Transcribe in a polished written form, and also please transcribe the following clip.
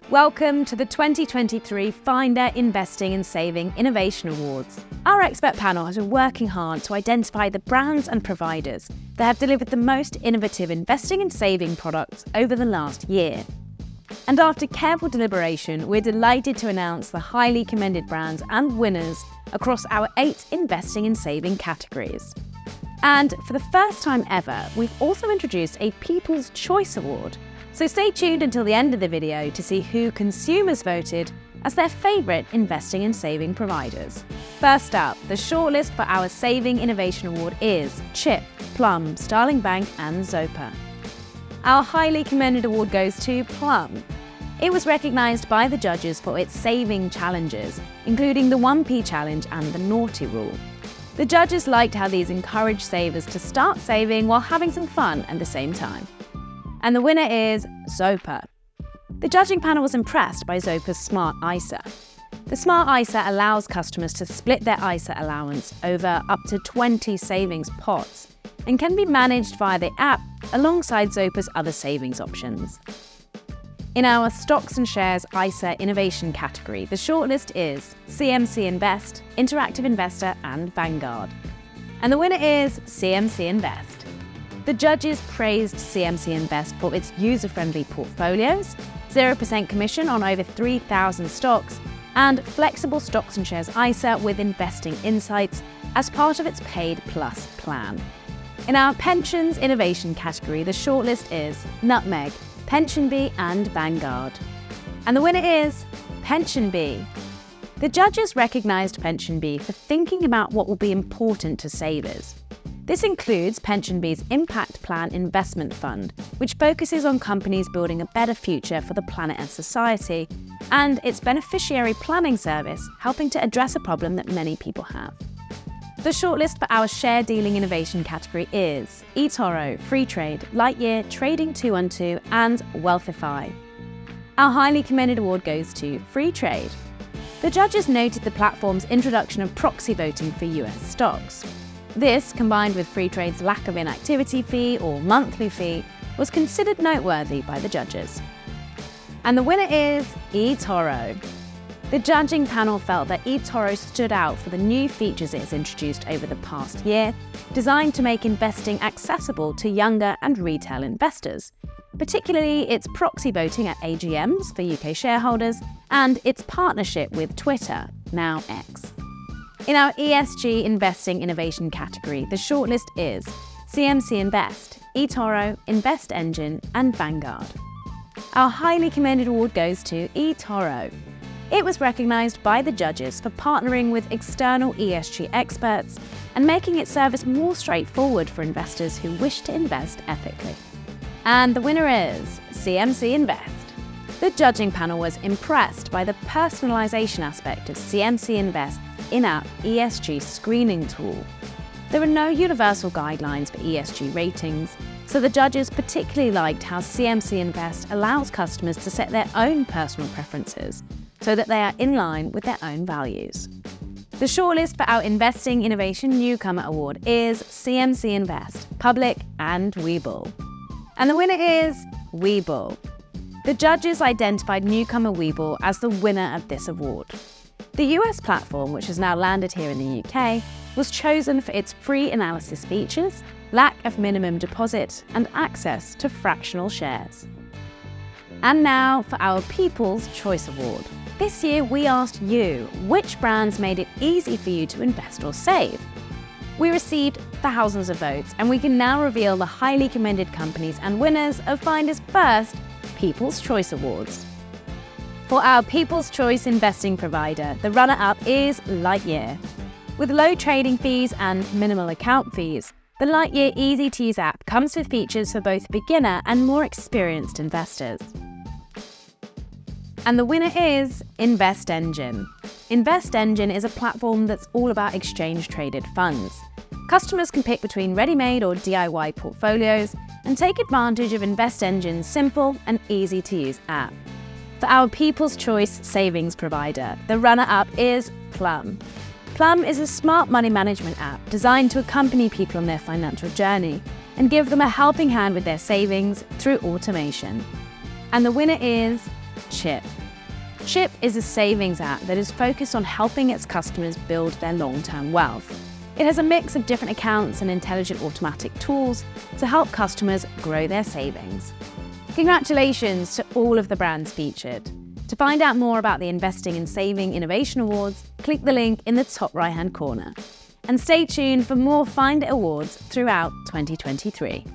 Welcome to the 2023 Finder Investing and Saving Innovation Awards. Our expert panel has been working hard to identify the brands and providers that have delivered the most innovative investing and saving products over the last year. And after careful deliberation, we're delighted to announce the highly commended brands and winners across our 8 investing and saving categories. And for the first time ever, we've also introduced a People's Choice Award. So stay tuned until the end of the video to see who consumers voted as their favourite investing and saving providers. First up, the shortlist for our Saving Innovation Award is Chip, Plum, Starling Bank and Zopa. Our highly commended award goes to Plum. It was recognised by the judges for its saving challenges, including the 1p challenge and the naughty rule. The judges liked how these encourage savers to start saving while having some fun at the same time. And the winner is Zopa. The judging panel was impressed by Zopa's Smart ISA. The Smart ISA allows customers to split their ISA allowance over up to 20 savings pots and can be managed via the app alongside Zopa's other savings options. In our Stocks and Shares ISA Innovation category, the shortlist is CMC Invest, Interactive Investor and Vanguard. And the winner is CMC Invest. The judges praised CMC Invest for its user-friendly portfolios, 0% commission on over 3,000 stocks, and flexible Stocks and Shares ISA with investing insights as part of its Paid Plus plan. In our Pensions Innovation category, the shortlist is Nutmeg, PensionBee and Vanguard. And the winner is PensionBee. The judges recognised PensionBee for thinking about what will be important to savers. This includes PensionBee's Impact Plan Investment Fund, which focuses on companies building a better future for the planet and society, and its beneficiary planning service, helping to address a problem that many people have. The shortlist for our Share Dealing Innovation category is eToro, Freetrade, Lightyear, Trading 212 and Wealthify. Our highly commended award goes to Freetrade. The judges noted the platform's introduction of proxy voting for US stocks. This, combined with Freetrade's lack of inactivity fee or monthly fee, was considered noteworthy by the judges. And the winner is eToro. The judging panel felt that eToro stood out for the new features it has introduced over the past year, designed to make investing accessible to younger and retail investors, particularly its proxy voting at AGMs for UK shareholders and its partnership with Twitter, now X. In our ESG Investing Innovation category, the shortlist is CMC Invest, eToro, Invest Engine and Vanguard. Our highly commended award goes to eToro. It was recognised by the judges for partnering with external ESG experts and making its service more straightforward for investors who wish to invest ethically. And the winner is CMC Invest. The judging panel was impressed by the personalisation aspect of CMC Invest in-app ESG screening tool. There are no universal guidelines for ESG ratings, so the judges particularly liked how CMC Invest allows customers to set their own personal preferences so that they are in line with their own values. The shortlist for our Investing Innovation Newcomer Award is CMC Invest, Public and Webull. And the winner is Webull. The judges identified newcomer Webull as the winner of this award. The US platform, which has now landed here in the UK, was chosen for its free analysis features, lack of minimum deposit, and access to fractional shares. And now for our People's Choice Award. This year we asked you which brands made it easy for you to invest or save. We received thousands of votes, and we can now reveal the highly commended companies and winners of Finder's first People's Choice Awards. For our People's Choice investing provider, the runner-up is Lightyear. With low trading fees and minimal account fees, the Lightyear easy-to-use app comes with features for both beginner and more experienced investors. And the winner is Invest Engine. Invest Engine is a platform that's all about exchange-traded funds. Customers can pick between ready-made or DIY portfolios and take advantage of Invest Engine's simple and easy-to-use app. For our People's Choice savings provider, the runner-up is Plum. Plum is a smart money management app designed to accompany people on their financial journey and give them a helping hand with their savings through automation. And the winner is Chip. Chip is a savings app that is focused on helping its customers build their long-term wealth. It has a mix of different accounts and intelligent automatic tools to help customers grow their savings. Congratulations to all of the brands featured. To find out more about the Investing and Saving Innovation Awards, click the link in the top right-hand corner. And stay tuned for more Find It awards throughout 2023.